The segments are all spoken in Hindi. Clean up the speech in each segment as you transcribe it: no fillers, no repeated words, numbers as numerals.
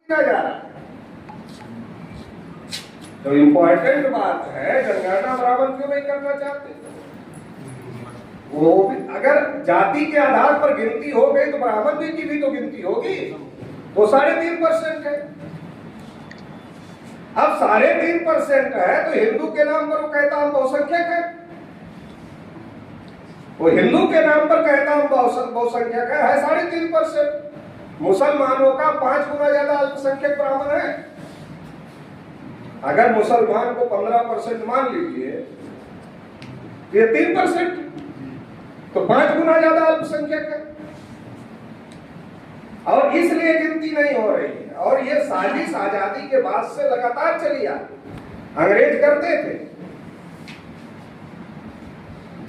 किया जा रहा है। तो इम्पोर्टेंट बात है, जनगणना बराबर क्यों नहीं करना चाहते? वो भी अगर जाति के आधार पर गिनती हो गई तो ब्राह्मण जी की भी तो गिनती होगी, तो 3.5% है। अब 3.5% है तो हिंदू के नाम पर वो कहता हम बहुसंख्यक है, वो हिंदू के नाम पर कहता हम बहुसंख्यक है 3.5%। मुसलमानों का 5 गुना ज्यादा अल्पसंख्यक ब्राह्मण है। अगर मुसलमान को 15% मान लीजिए, ये 3%, तो 5 गुना ज्यादा अल्पसंख्यक है, और इसलिए गिनती नहीं हो रही है। और ये साजिश आजादी के बाद से लगातार चली आ रही। अंग्रेज करते थे,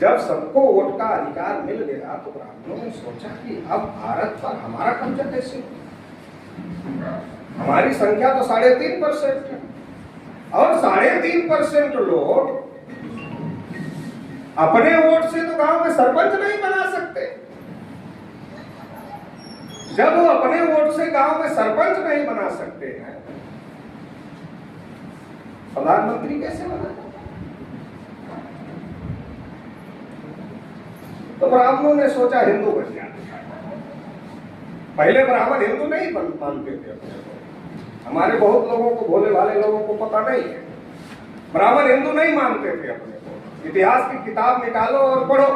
जब सबको वोट का अधिकार मिल गया तो ब्राह्मणों ने सोचा कि अब भारत पर हमारा कब्जा कैसे हो? हमारी संख्या तो 3.5% है, और 3.5% लोग अपने वोट से तो गांव में सरपंच नहीं बना सकते। जब वो अपने वोट से गांव में सरपंच नहीं बना सकते हैं, प्रधानमंत्री कैसे बना? तो ब्राह्मणों ने सोचा हिंदू बन जाए। पहले ब्राह्मण हिंदू नहीं मानते थे अपने को। हमारे बहुत लोगों को, भोले भाले लोगों को पता नहीं है, ब्राह्मण हिंदू नहीं मानते थे अपने को। इतिहास की किताब निकालो और पढ़ो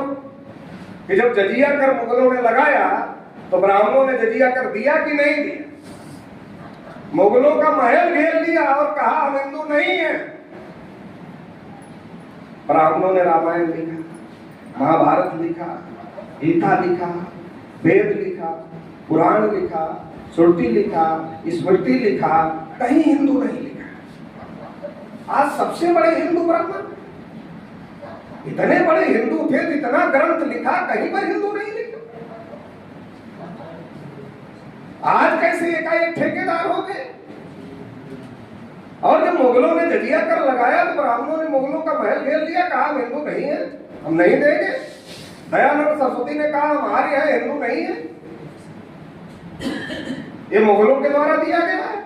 कि जब जजिया कर मुगलों ने लगाया तो ब्राह्मणों ने जजिया कर दिया कि नहीं दिया? मुगलों का महल घेर लिया और कहा हम हिंदू नहीं है। ब्राह्मणों ने रामायण लिखा, महाभारत लिखा, गीता लिखा, वेद लिखा, पुराण लिखा, श्रुति लिखा, स्मृति लिखा, कहीं हिंदू नहीं लिखा। आज सबसे बड़े हिंदू ब्राह्मण, इतने बड़े हिंदू थे, इतना ग्रंथ लिखा, कहीं पर हिंदू नहीं लिखा। आज कैसे एकाएक ठेकेदार हो गए? और जब मुगलों ने जजिया कर लगाया तो ब्राह्मणों ने मुगलों का महल घेर लिया, कहा हम हिंदू नहीं है, हम नहीं देंगे। दयानंद सरस्वती ने कहा हमारे यहाँ हिंदू नहीं है, ये मुगलों के द्वारा दिया गया है।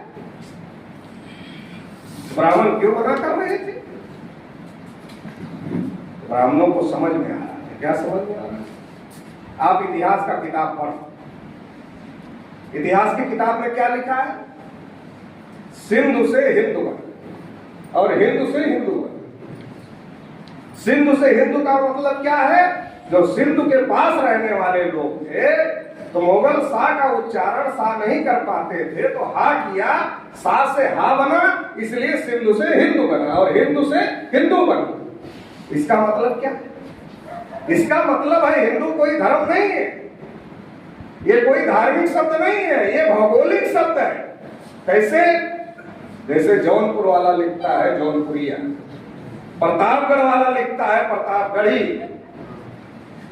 ब्राह्मण क्यों मना कर रहे थे? ब्राह्मणों को समझ में आ रहा है। क्या समझ में आ रहा है? आप इतिहास का किताब पढ़ो। इतिहास की किताब में क्या लिखा है? सिंधु से हिंदू बना और हिंदू से हिंदू बना। सिंधु से हिंदू का मतलब क्या है? जो सिंधु के पास रहने वाले लोग थे तो मुगल सा का उच्चारण सा नहीं कर पाते थे, तो हा किया, सा से हा बना, इसलिए सिंधु से हिंदू बना और हिंदू से हिंदू बना। इसका मतलब क्या? इसका मतलब है हिंदू कोई धर्म नहीं है, ये कोई धार्मिक शब्द नहीं है, ये भौगोलिक शब्द है। कैसे? जैसे जौनपुर वाला लिखता है जौनपुरिया, प्रतापगढ़ वाला लिखता है प्रतापगढ़ी,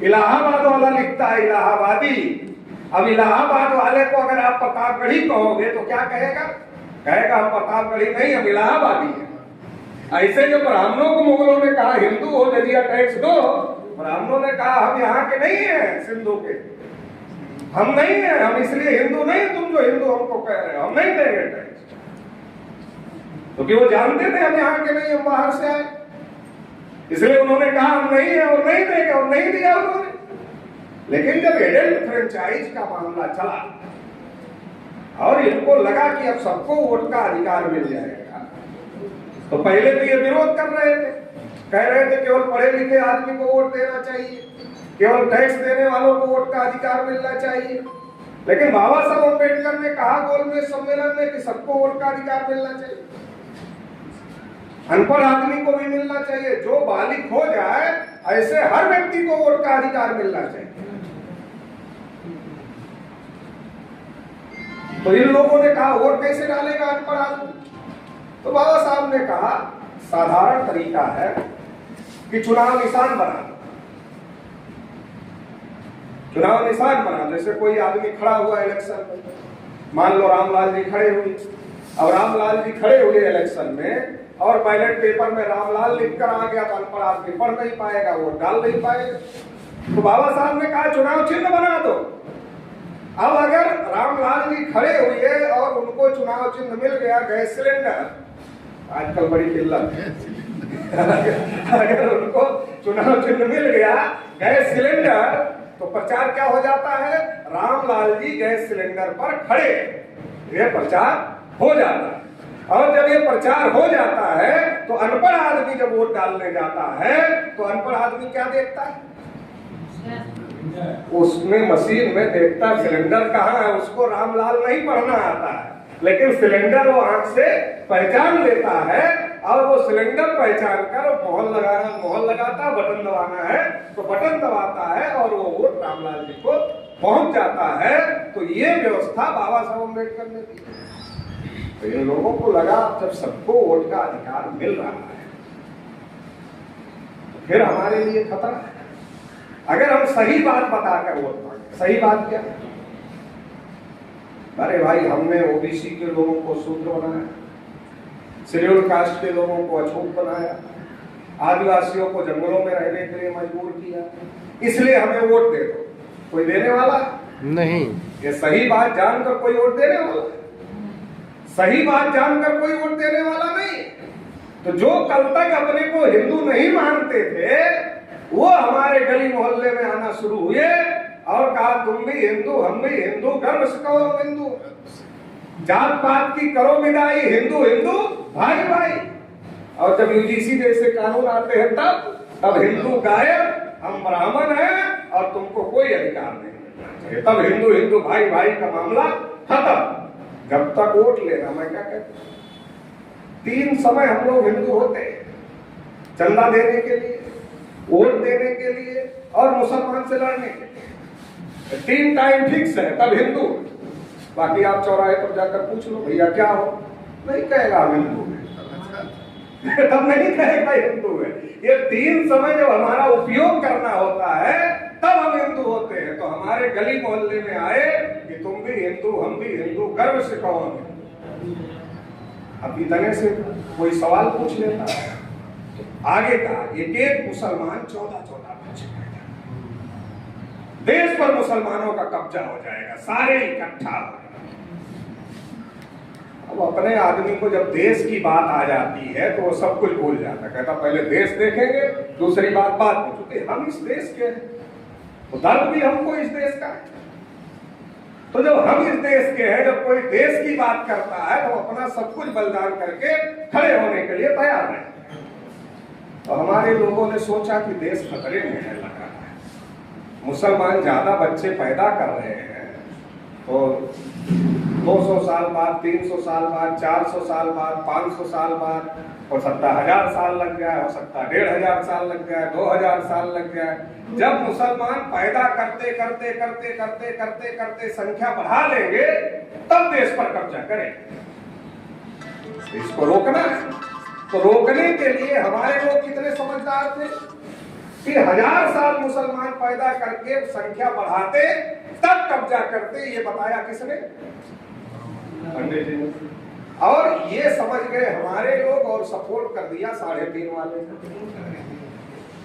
इलाहाबाद वाला लिखता है इलाहाबादी। अब इलाहाबाद वाले को अगर आप प्रतापगढ़ी कहोगे तो क्या कहेगा? कहेगा हम प्रतापगढ़ी नहीं, हम इलाहाबादी हैं। ऐसे जो ब्राह्मणों को मुगलों ने कहा हिंदू हो, जजिया टैक्स दो, ब्राह्मणों ने कहा हम यहाँ के नहीं है, सिंधु के हम नहीं है, हम इसलिए हिंदू नहीं, तुम जो हिंदू हमको कह रहे हो हम नहीं देंगे टैक्स। क्योंकि वो जानते थे हम यहाँ के नहीं, हम बाहर से आए, इसलिए उन्होंने कहा हम नहीं है और नहीं देंगे, और नहीं दिया उन्होंने। लेकिन जब एडेल्ट फ्रेंचाइज का मामला चला और इनको लगा कि अब सबको वोट का अधिकार मिल जाएगा, तो पहले तो ये विरोध कर रहे थे, कह रहे थे केवल पढ़े लिखे आदमी को वोट देना चाहिए, केवल टैक्स देने वालों को वोट का अधिकार मिलना चाहिए। लेकिन बाबा साहब अम्बेडकर ने कहा गोलमेज सम्मेलन में कि सबको वोट का अधिकार मिलना चाहिए, अनपढ़ आदमी को भी मिलना चाहिए, जो बालिग हो जाए ऐसे हर व्यक्ति को वोट का अधिकार मिलना चाहिए। तो इन लोगों ने कहा वोट कैसे डालेगा अनपढ़ आदमी? तो बाबा साहब ने कहा साधारण तरीका है कि चुनाव निशान बना दो। चुनाव निशान बना, जैसे कोई आदमी खड़ा हुआ इलेक्शन में, मान लो रामलाल जी खड़े हुए, अब रामलाल जी खड़े हुए इलेक्शन में और बैलेट पेपर में रामलाल लिखकर आ गया तो अनपढ़ आदमी पढ़ नहीं पाएगा, वोट डाल नहीं पाएगा। तो बाबा साहब ने कहा चुनाव चिन्ह बना दो। अब अगर रामलाल जी खड़े हुए और उनको चुनाव चिन्ह मिल गया गैस सिलेंडर, आजकल बड़ी किल्लत है अगर उनको चुनाव चिन्ह मिल गया गैस सिलेंडर, तो प्रचार क्या हो जाता है, रामलाल जी गैस सिलेंडर पर खड़े, ये प्रचार हो जाता है। और जब ये प्रचार हो जाता है तो अनपढ़ आदमी जब वोट डालने जाता है तो अनपढ़ आदमी क्या देखता है, उसमें मशीन में देखता सिलेंडर कहाँ है, उसको रामलाल नहीं पढ़ना आता है, लेकिन सिलेंडर वो आंख से पहचान लेता है और वो सिलेंडर पहचान कर मोहर लगाता, बटन दबाना है तो बटन दबाता है और वो वोट रामलाल जी को पहुंच जाता है। तो ये व्यवस्था बाबा साहब अम्बेडकर ने दी। तो इन लोगों को लगा जब सबको वोट का अधिकार मिल रहा है तो फिर हमारे लिए खतरा है। अगर हम सही बात बताकर वोट मांगे, सही बात क्या, अरे भाई हमने ओबीसी के लोगों को शूद्र बनाया, शेड्यूल कास्ट के लोगों को अछूत बनाया, आदिवासियों को जंगलों में रहने के लिए मजबूर किया, इसलिए हमें वोट दे दो। कोई देने वाला नहीं। ये सही बात जानकर कोई वोट देने वाला, सही बात जानकर कोई वोट देने वाला नहीं। तो जो कल तक अपने को हिंदू नहीं मानते थे वो हमारे गली मोहल्ले में आना शुरू हुए और कहा तुम भी हिंदू, हम भी हिंदू, गर्व से कहो हिंदू, जात पात की करो विदाई, हिंदू हिंदू भाई भाई। और जब यूजीसी जैसे कानून आते हैं तब हिंदू गायब, हम ब्राह्मण हैं और तुमको कोई अधिकार नहीं मिलना चाहिए, तब हिंदू हिंदू भाई भाई का मामला खत्म। जब तक वोट लेना, मैं क्या कहता हूं, 3 समय हम लोग हिंदू होते हैं, चंदा देने के लिए, वोट देने के लिए और मुसलमान से लड़ने के लिए, 3 टाइम फिक्स है तब हिंदू। बाकी आप चौराहे पर जाकर पूछ लो भैया क्या हो, नहीं कहेगा हम हिंदू हैं तब नहीं कहेगा हिंदू है। ये 3 समय जब हमारा उपयोग करना होता है तब हम हिंदू होते हैं। तो हमारे गली मोहल्ले में आए कि तुम भी हिंदू, हम भी हिंदू, गर्व से कहो हम हिंदू। अब इतने से कोई सवाल पूछ लेता है आगे का, एक मुसलमान 14 बच्चे, देश पर मुसलमानों का कब्जा हो जाएगा, सारे इकट्ठा हो। अब अपने आदमी को जब देश की बात आ जाती है तो वो सब कुछ भूल जाता है, कहता पहले देश देखेंगे, दूसरी बात बात में, क्योंकि हम इस देश के हैं तो दर्द भी हमको इस देश का है। तो जब हम इस देश के हैं, जब कोई देश की बात करता है तो अपना सब कुछ बलिदान करके खड़े होने के लिए तैयार है। तो हमारे लोगों ने सोचा कि देश खतरे में है, लग रहा है मुसलमान ज्यादा बच्चे पैदा कर रहे हैं, तो 200 साल बाद, 300 साल बाद, 400 साल बाद, 500 साल बाद, हो सकता 1000 साल लग जाए, हो सकता 1500 साल लग जाए, 2000 साल लग जाए। जब मुसलमान पैदा करते करते करते करते करते करते संख्या बढ़ा लेंगे तब देश पर कब्जा करेंगे। इसको रोकना है, तो रोकने के लिए हमारे लोग कितने समझदार थे कि 1000 साल मुसलमान पैदा करके संख्या बढ़ाते तब कब्जा करते। ये बताया किसने? पंडित जी ने। और ये समझ गए हमारे लोग और सपोर्ट कर दिया 3.5 वाले।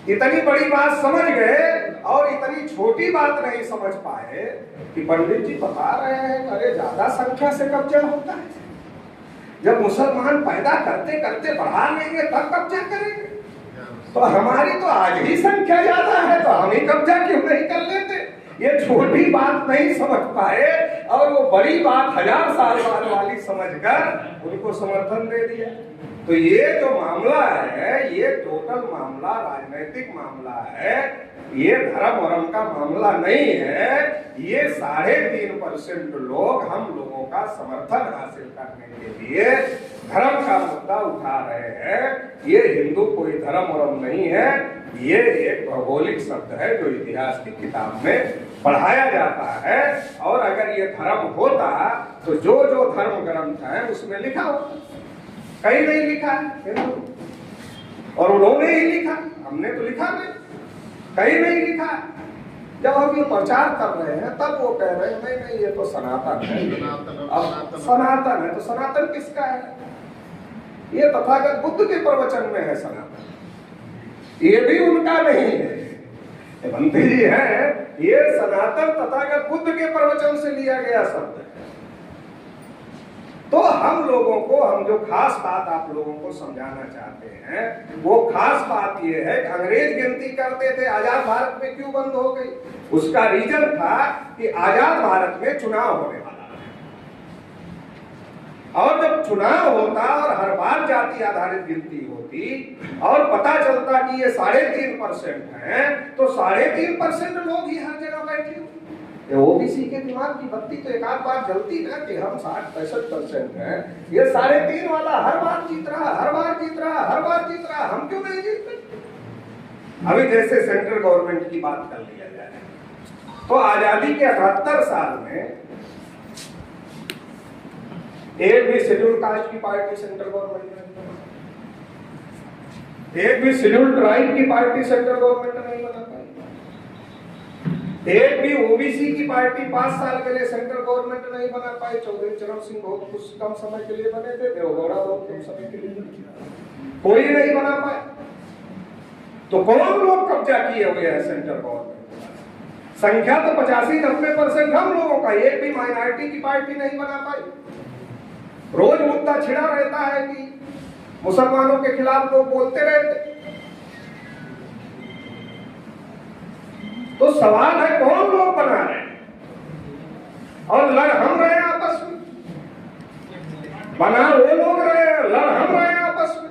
इतनी बड़ी बात समझ गए और इतनी छोटी बात नहीं समझ पाए कि पंडित जी बता रहे हैं अरे ज्यादा संख्या से कब्जा होता है, जब मुसलमान पैदा करते करते बढ़ा लेंगे तब कब्जा करेंगे। तो हमारी तो आज ही संख्या ज्यादा है तो हम ही कब्जा क्यों नहीं कर लेते। ये छोटी बात नहीं समझ पाए और वो बड़ी बात 1000 साल बाद वाली समझकर उनको समर्थन दे दिया। तो ये जो मामला है ये टोटल मामला राजनीतिक मामला है, ये धर्म वरम का मामला नहीं है। ये 3.5% लोग हम लोगों का समर्थन हासिल करने के लिए धर्म का मुद्दा उठा रहे हैं। ये हिंदू कोई धर्म वरम नहीं है, ये एक भौगोलिक शब्द है जो इतिहास की किताब में पढ़ाया जाता है। और अगर ये धर्म होता तो जो जो धर्म ग्रंथ है उसमें लिखा होता, कहीं नहीं लिखा हिंदू, और उन्होंने ही लिखा, हमने तो लिखा नहीं, कहीं नहीं लिखा। जब हम ये प्रचार कर रहे हैं तब वो कह रहे हैं नहीं ये तो सनातन है। अब सनातन है तो सनातन किसका है? ये तथागत बुद्ध के प्रवचन में है सनातन, ये भी उनका नहीं है। भंते जी है ये सनातन तथागत बुद्ध के प्रवचन से लिया गया शब्द है। तो हम लोगों को, हम जो खास बात आप लोगों को समझाना चाहते हैं वो खास बात ये है कि अंग्रेज गिनती करते थे आजाद भारत में क्यों बंद हो गई। उसका रीजन था कि आजाद भारत में चुनाव होने वाला है और जब चुनाव होता और हर बार जाति आधारित गिनती होती और पता चलता कि ये 3.5% है तो 3.5% लोग ही हर जगह बैठे हुए। ओबीसी के दिमाग की बत्ती तो एक आध बार जलती ना कि हम 60-65% हैं, ये 3.5 वाला हर बार जीत रहा, हर बार जीत रहा, हर बार जीत रहा, हम क्यों नहीं जीतते। अभी जैसे सेंट्रल गवर्नमेंट की बात कर लिया जाए तो आजादी के 78 साल में एक भी शेड्यूल कास्ट की पार्टी सेंट्रल गवर्नमेंट में, एक भी शेड्यूल ट्राइब की पार्टी सेंट्रल गवर्नमेंट नहीं बना पाई, एक भी ओबीसी की पार्टी 5 साल के लिए सेंट्रल गवर्नमेंट नहीं बना पाई। चौधरी चरण सिंह बहुत कुछ कम समय के लिए बने थे, देवगौड़ा बहुत कम समय के लिए बने, कोई नहीं बना पाए। तो कौन लोग कब्जा किए हुए हैं सेंट्रल गवर्नमेंट। संख्या तो 85-90% हम लोगों का, एक भी माइनॉरिटी की पार्टी नहीं बना पाई। रोज मुद्दा छिड़ा रहता है कि मुसलमानों के खिलाफ लोग बोलते रहते। तो सवाल है कौन लोग बना रहे हैं और लड़ हम रहे हैं आपस में। बना वो लोग रहे हैं, लड़ हम रहे हैं आपस में,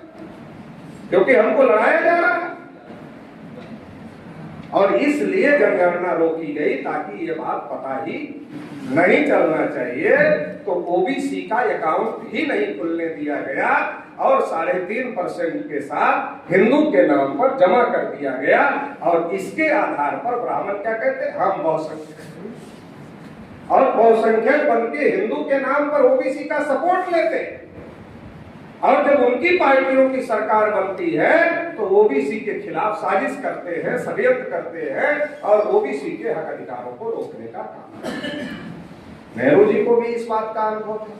क्योंकि हमको लड़ाया जा रहा है। और इसलिए जनगणना रोकी गई ताकि ये बात पता ही नहीं चलना चाहिए। तो ओबीसी का अकाउंट ही नहीं खुलने दिया गया और 3.5% के साथ हिंदू के नाम पर जमा कर दिया गया। और इसके आधार पर ब्राह्मण क्या कहते हैं, हम बहुसंख्यक, और बहुसंख्यक बन के हिंदू के नाम पर ओबीसी का सपोर्ट लेते। और जब उनकी पार्टियों की सरकार बनती है तो ओबीसी के खिलाफ साजिश करते हैं, षड्यंत्र करते हैं और ओबीसी के हक अधिकारों को रोकने का काम करते हैं। नेहरू जी को भी इस बात का अनुभव था।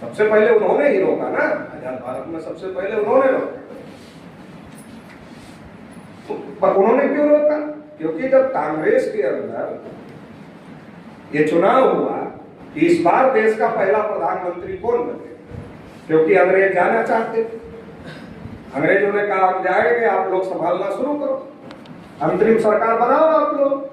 सबसे पहले उन्होंने ही रोका ना, आजाद भारत में सबसे पहले उन्होंने रोका। तो पर उन्होंने क्यों रोका, क्योंकि जब कांग्रेस के अंदर ये चुनाव हुआ कि इस बार देश का पहला प्रधानमंत्री कौन बने, क्योंकि अंग्रेज जाना चाहते थे। अंग्रेजों ने कहा हम जाएंगे, आप लोग संभालना शुरू करो, अंतरिम सरकार बनाओ आप लोग।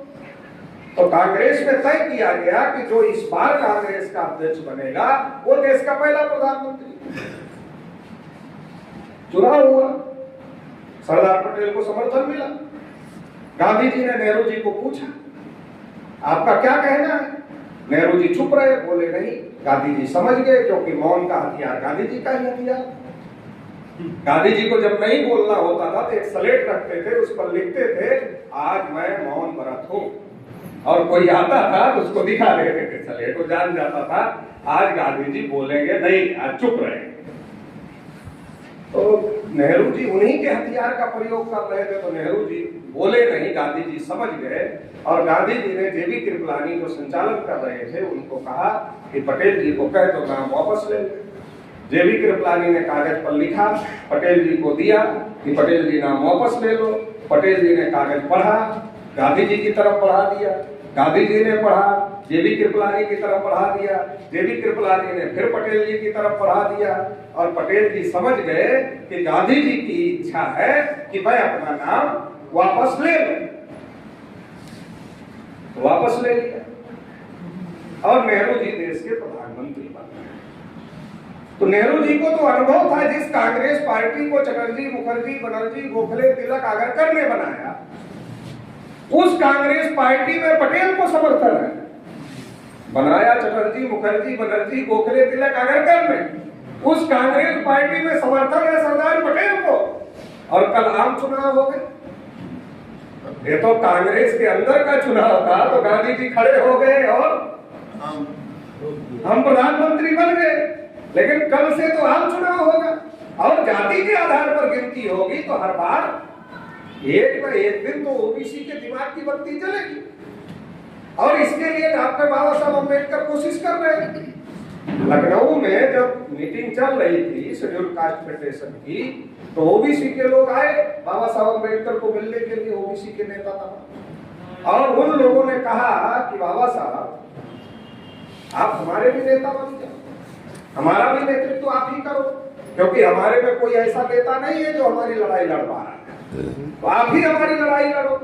तो कांग्रेस में तय किया गया कि जो इस बार कांग्रेस का अध्यक्ष बनेगा वो देश का पहला प्रधानमंत्री। चुनाव हुआ, सरदार पटेल को समर्थन मिला। गांधी जी ने नेहरू जी को पूछा आपका क्या कहना है। नेहरू जी चुप रहे, बोले नहीं। गांधी जी समझ गए, क्योंकि मौन का हथियार गांधी जी का ही हथियार। गांधी जी को जब नहीं बोलना होता था तो एक स्लेट रखते थे, उस पर लिखते थे आज मैं मौन व्रत हूं। और कोई आता था तो उसको दिखा देते थे स्लेट, वो जान जाता था आज गांधी जी बोलेंगे नहीं, आज चुप रहे। तो नेहरू जी उन्हीं के हथियार का प्रयोग कर रहे थे, तो नेहरू जी बोले नहीं, गांधी जी समझ गए। और गांधी जी ने जेबी कृपलानी जो संचालन कर रहे थे उनको कहा कि पटेल जी को कह तो नाम वापस ले। जेबी कृपलानी ने कागज पर लिखा, पटेल जी को दिया कि पटेल जी नाम वापस ले लो। पटेल जी ने कागज पढ़ा, गांधी जी की तरफ बढ़ा दिया, गांधी जी ने पढ़ा, जेबी कृपलानी की तरफ बढ़ा दिया, जेबी कृपलानी ने फिर पटेल जी की तरफ बढ़ा दिया। और पटेल जी समझ गए कि गांधी जी की इच्छा है कि मैं अपना नाम वापस ले लूं, वापस ले लिया और नेहरू जी देश के प्रधानमंत्री बन गए। तो नेहरू जी को तो अनुभव था, जिस कांग्रेस पार्टी को चटर्जी, मुखर्जी, बनर्जी, गोखले, तिलक, आगरकर ने बनाया, उस कांग्रेस पार्टी में पटेल को समर्थन है। बनाया चटर्जी, मुखर्जी, बनर्जी, गोखले, तिलक, आगरकर ने, उस कांग्रेस पार्टी में समर्थन है सरदार पटेल को। और कल आम चुनाव हो गए। ये तो कांग्रेस के अंदर का चुनाव था, तो गांधी जी खड़े हो गए और हम प्रधानमंत्री बन गए। लेकिन कल से तो आम चुनाव होगा और जाति के आधार पर गिनती होगी, तो हर बार एक न एक दिन तो ओबीसी के दिमाग की बत्ती जलेगी। और इसके लिए डॉक्टर बाबा साहब अम्बेडकर कोशिश कर रहे हैं। लखनऊ में जब मीटिंग चल रही थी शेड्यूल कास्ट फेडरेशन की, तो ओबीसी के लोग आए बाबा साहब अम्बेडकर को मिलने के लिए। ओबीसी के नेता था, और उन लोगों ने कहा कि बाबा साहब आप हमारे भी नेता बन जाओ, हमारा भी नेतृत्व आप ही करो, क्योंकि हमारे में कोई ऐसा नेता नहीं है जो हमारी लड़ाई लड़ पा रहा है, तो आप ही हमारी लड़ाई लड़ो।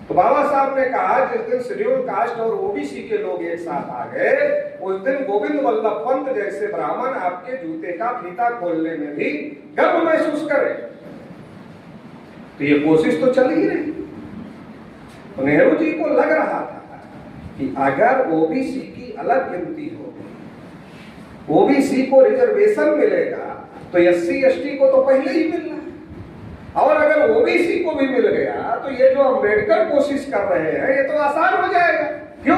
तो बाबा साहब ने कहा जिस दिन शेड्यूल कास्ट और ओबीसी के लोग एक साथ आ गए, उस दिन गोविंद वल्लभ पंत जैसे ब्राह्मण आपके जूते का फीता खोलने में भी गर्व महसूस करें। तो ये कोशिश तो चल ही रही। तो नेहरू जी को लग रहा था कि अगर ओबीसी की अलग गिनती होगी, ओबीसी को रिजर्वेशन मिलेगा, तो एससी एसटी को तो पहले ही मिलना है, और अगर ओबीसी को भी मिल गया तो ये जो अम्बेडकर कोशिश कर रहे हैं ये तो आसान हो जाएगा। क्यों?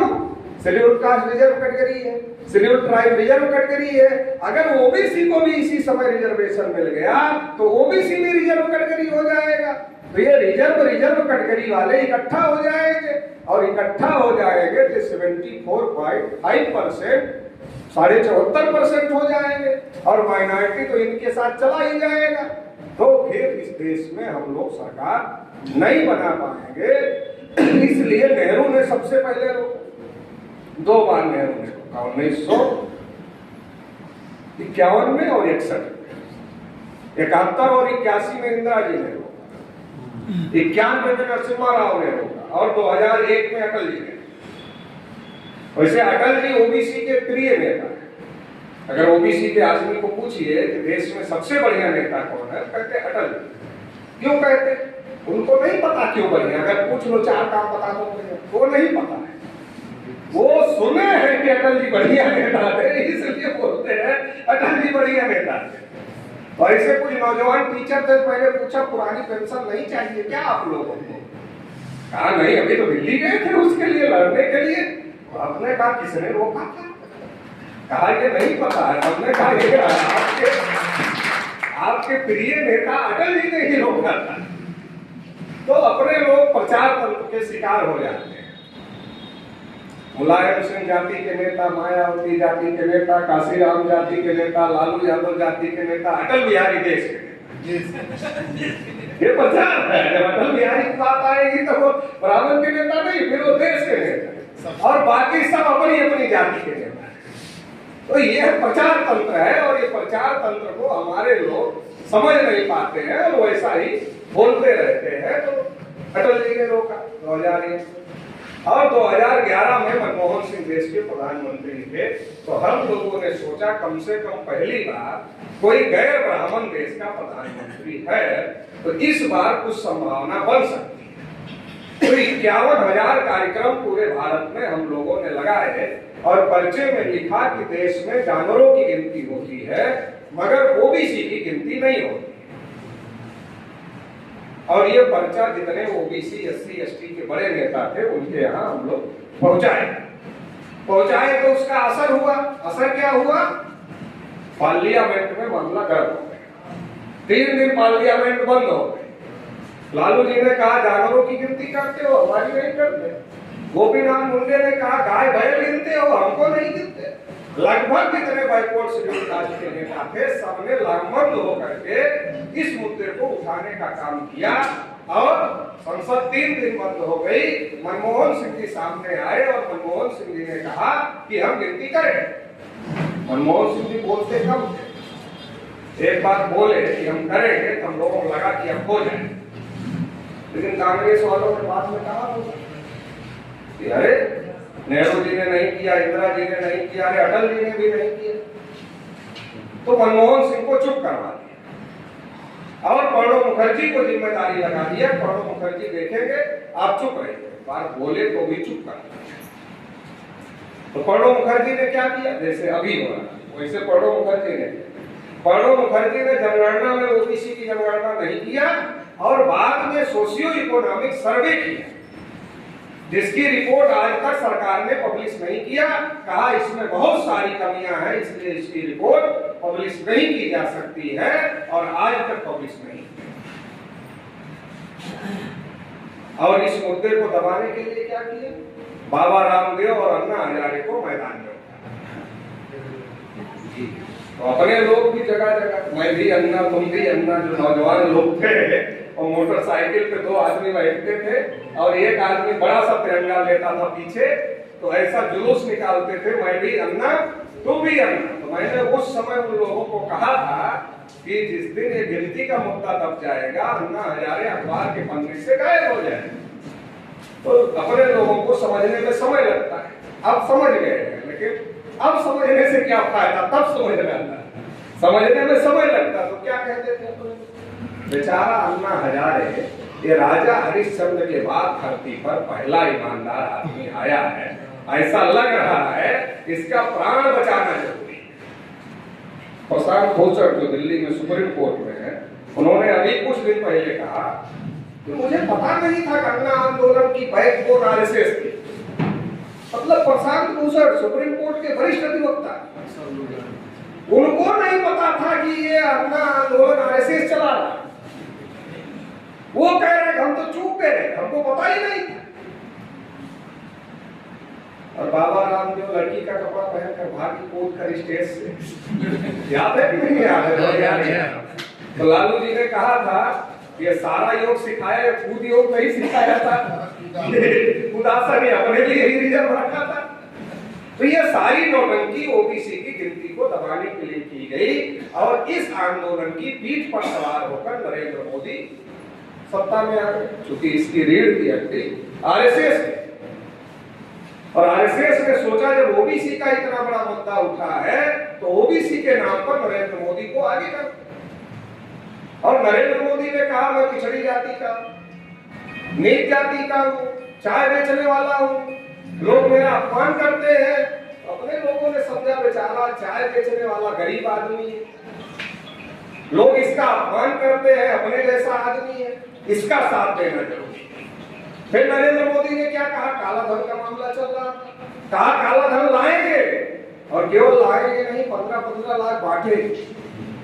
शेड्यूल कास्ट रिजर्व कैटेगरी है, शेड्यूल ट्राइब रिजर्व कैटेगरी है, अगर ओबीसी को भी इसी समय रिजर्वेशन मिल गया तो ओबीसी भी रिजर्व कैटेगरी हो जाएगा। तो ये रिजर्व कैटेगरी वाले इकट्ठा हो जाएंगे, और इकट्ठा हो जाएंगे तो 74.5% 74.5% हो जाएंगे, और माइनॉरिटी तो इनके साथ चला ही जाएगा। तो फिर इस देश में हम लोग सरकार नहीं बना पाएंगे। इसलिए नेहरू ने सबसे पहले रोका, 2 बार नेहरू ने रोका, 1951 में और 61 में, 71 और 81 में इंदिरा जी ने रोका, 91 में नरसिम्हा राव ने रोका, और 2001 में अटल जी ने। वैसे अटल जी ओबीसी के प्रिय नेता है। अगर ओबीसी के आदमी को पूछिए कि देश में सबसे बढ़िया नेता कौन है, कहते अटल जी। क्यों कहते? उनको नहीं पता क्यों बढ़िया, अगर पूछ लो 4 काम बता दो, वो नहीं पता है। वो सुने हैं कि अटल जी बढ़िया नेता थे, इसलिए बोलते हैं अटल जी बढ़िया नेता थे। और ऐसे कुछ नौजवान टीचर थे, पहले पूछा पुरानी पेंशन नहीं चाहिए क्या आप लोगों को? कहा नहीं, अभी तो दिल्ली गए थे उसके लिए, लड़ने के लिए। आपने कहा किसने रोका था? कहा ये नहीं पता है। हमने कहा ये आपके प्रिय नेता अटल जी ने ही रोका था। तो अपने लोग प्रचार तंत्र के शिकार हो जाते हैं। मुलायम सिंह जाति के नेता, मायावती जाति के नेता, काशीराम जाति के नेता, लालू यादव जाति के नेता, अटल बिहारी देश के नेता। ये प्रचार है। जब अटल बिहारी की बात आएगी तो वो ब्राह्मण के नेता नहीं, फिर वो देश के नेता, और बाकी सब अपनी अपनी जाति के नेता। तो ये प्रचार तंत्र है, और ये प्रचार तंत्र को हमारे लोग समझ नहीं पाते हैं और वैसा ही बोलते रहते हैं। तो अटल जी ने रोका 2001, और 2011 में मनमोहन सिंह देश के प्रधानमंत्री थे। तो हम लोगों ने सोचा कम से कम पहली बार कोई गैर ब्राह्मण देश का प्रधानमंत्री है, तो इस बार कुछ संभावना बन सकती है। तो 51,000 कार्यक्रम पूरे भारत में हम लोगों ने लगाए, और पर्चे में लिखा कि देश में जानवरों की गिनती होती है मगर ओबीसी की गिनती नहीं होती। और ये पर्चा जितने ओबीसी एससी एसटी के बड़े नेता थे उनके यहाँ हम लोग पहुंचाए तो उसका असर हुआ। असर क्या हुआ? पार्लियामेंट में मामला गर्म हो गया। 3 दिन पार्लियामेंट बंद हो गई। लालू जी ने कहा जानवरों की गिनती करते हो, हमारी नहीं करते। गोपीनाथ मुंडे ने कहा गाय बैल गिनते हो, हमको नहीं गिनते। लगभग जितने बैकवर्ड शेड्यूल कास्ट के नेता थे सबने लगभग होकर के इस मुद्दे को उठाने का काम किया, और संसद 3 दिन बंद हो गई। मनमोहन सिंह जी सामने आए और मनमोहन सिंह जी ने कहा कि हम गिनती करें। मनमोहन सिंह जी बोलते कम थे, एक बात बोले कि हम करेंगे, तो हम लोगों को लगा कि अब हो जाए। लेकिन कांग्रेस वालों ने बाद में कहा अरे नेहरू जी ने नहीं किया, इंदिरा जी ने नहीं किया, अरे अटल जी ने भी नहीं किया। तो मनमोहन सिंह को चुप करवा दिया और प्रणब मुखर्जी को जिम्मेदारी लगा दिया। प्रणब मुखर्जी देखेंगे, आप चुप रहिए, बात बोले तो भी चुप कर। तो प्रणब मुखर्जी ने क्या किया? जैसे अभी हो रहा वैसे प्रणब मुखर्जी ने जनगणना में ओबीसी की जनगणना नहीं किया, और बाद में सोशियो इकोनॉमिक सर्वे किया, जिसकी रिपोर्ट आज तक सरकार ने पब्लिश नहीं किया। कहा इसमें बहुत सारी कमियां हैं, इसलिए इसकी रिपोर्ट पब्लिश नहीं की जा सकती है, और आज तक पब्लिश नहीं। और इस मुद्दे को दबाने के लिए क्या किया? बाबा रामदेव और अन्ना हजारे को मैदान में तो अपने लोग भी जगह जगह, मैं भी अन्ना, तुम भी अन्ना, जो नौजवान लोग थे और मोटरसाइकिल पे 2 आदमी बैठते थे और एक आदमी बड़ा सा तिरंगा लेता था पीछे, तो ऐसा जुलूस निकालते थे, मैं भी अन्ना तू भी अन्ना। तो मैंने उस समय उन लोगों को कहा था कि जिस दिन ये गिनती का मुद्दा दब जाएगा, अन्ना हजारे अखबार के पन्ने से गायब हो जाए। तो अपने लोगों को समझने में समय लगता है, अब समझ गए हैं, लेकिन अब समझने से क्या फायदा, तब समझ में आता है। समझने में समय लगता तो क्या कहते थे। बेचारा अन्ना हजारे ये राजा हरिश्चंद्र के बाद धरती पर पहला ईमानदार आदमी आया है, ऐसा लग रहा है इसका प्राण बचाना जरूरी है। प्रशांत भूषण जो दिल्ली में सुप्रीम कोर्ट में है, उन्होंने अभी कुछ दिन पहले कहा कि मुझे पता नहीं था अन्ना आंदोलन की बैकबोन आरएसएस थी। मतलब प्रशांत भूषण सुप्रीम कोर्ट के वरिष्ठ अधिवक्ता, उनको नहीं पता था कि ये अन्ना आंदोलन आरएसएस चला रहा है। वो कह रहे हम तो चूक गए, हमको पता ही नहीं। और बाबा रामदेव लड़की का कपड़ा पहनकर भागी कूद कर स्टेज से, याद है कि नहीं याद है? तो लालू जी ने कहा था ये सारा योग सिखाया, खुद योग नहीं सिखाया था, उदासन अपने लिए ही रिजर्व रखा था। तो ये सारी नौटंकी ओबीसी की गिनती को दबाने के लिए की गई और इस आंदोलन की पीठ पर सवार होकर नरेंद्र मोदी सत्ता में आ गए, क्योंकि इसकी रीढ़ की हड्डी आरएसएस है। और आरएसएस ने सोचा जब ओबीसी का इतना बड़ा मुद्दा उठा है तो ओबीसी के नाम पर नरेंद्र मोदी को आगे कर। और नरेंद्र मोदी ने कहा मैं पिछड़ी जाति का, नीच जाति का हूँ, चाय बेचने वाला हूँ, लोग मेरा अपमान करते हैं। अपने लोगों ने समझा बेचारा चाय बेचने वाला गरीब आदमी है, लोग इसका अपमान करते हैं, अपने जैसा आदमी है, इसका साथ देना जरूरी है। फिर नरेंद्र मोदी ने क्या कहा, काला धन का मामला चल रहा, कहा काला धन लाएंगे और केवल लाएंगे नहीं 15-15 लाख बांटे।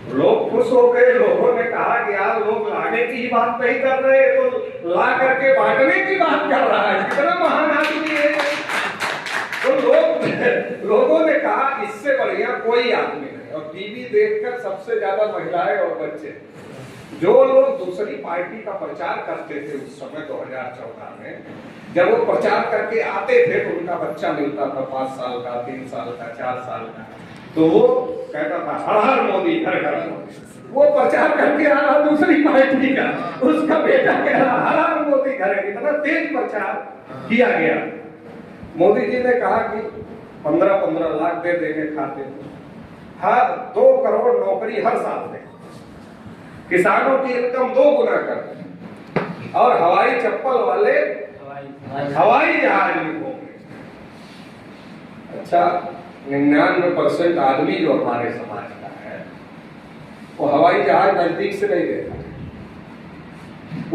लोग खुश हो गए, लोगों ने कहा कि यार लोग लाने की ही बात नहीं कर रहे, तो ला करके बांटने की बात कर रहा है, कितना महान आदमी है। तो लोगों ने कहा इससे बढ़िया कोई आदमी नहीं। और टीवी देखकर सबसे ज्यादा महिलाएं और बच्चे, जो लोग दूसरी पार्टी का प्रचार करते थे उस समय 2014 में, जब वो प्रचार करके आते थे तो उनका बच्चा मिलता था 5 साल का, 3 साल का, 4 साल का, तो वो कहता था हर हर मोदी, घर घर मोदी। वो प्रचार करके आ रहा दूसरी पार्टी का, उसका बेटा कह रहा हर हर मोदी घर। इतना तेज प्रचार किया गया। मोदी जी ने कहा कि 15-15 लाख दे देंगे खाते में, हर 2 करोड़ नौकरी हर साल दें, किसानों की इनकम 2 गुना कर, और हवाई चप्पल वाले हवाई जहाज में घूमें। अच्छा, 99% आदमी जो हमारे समाज का है वो हवाई जहाज नजदीक से नहीं देखता।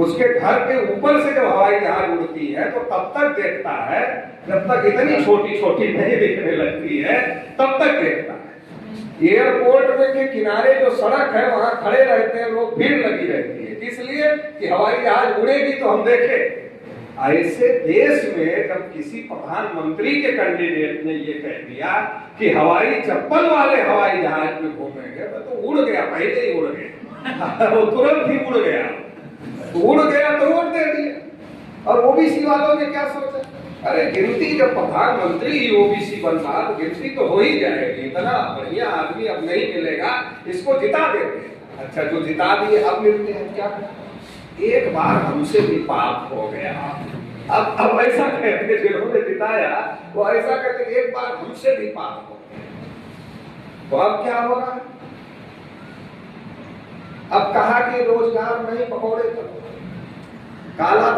उसके घर के ऊपर से जब हवाई जहाज उड़ती है तो तब तक देखता है जब तक इतनी छोटी छोटी नहीं दिखने लगती है, तब तक देखता है। एयरपोर्ट में के किनारे जो सड़क है वहां खड़े रहते हैं लोग, भीड़ लगी रहती है, इसलिए कि हवाई जहाज उड़ेगी तो हम देखें। ऐसे देश में जब किसी प्रधानमंत्री के कैंडिडेट ने ये कह दिया कि हवाई चप्पल वाले हवाई जहाज में घूमेंगे, तो उड़ गया, पहले ही उड़ गया, वो तुरंत ही उड़ गया। तो उड़ गया तो वोट दे दिया। और ओबीसी वालों ने क्या सोचा, अरे गिनती जब प्रधानमंत्री ओबीसी बन रहा तो गिनती तो हो ही जाएगी, इतना बढ़िया आदमी अब नहीं मिलेगा, इसको जिता देंगे। अच्छा, जो जिता दिए अब मिलते हैं क्या, एक बार हमसे भी पाप हो गया। अब ऐसा कहते जिन्होंने जिताया वो ऐसा कहते एक बार हमसे भी पाप हो गया। तो अब क्या होगा, अब कहा कि रोजगार नहीं, पकौड़े करो, काला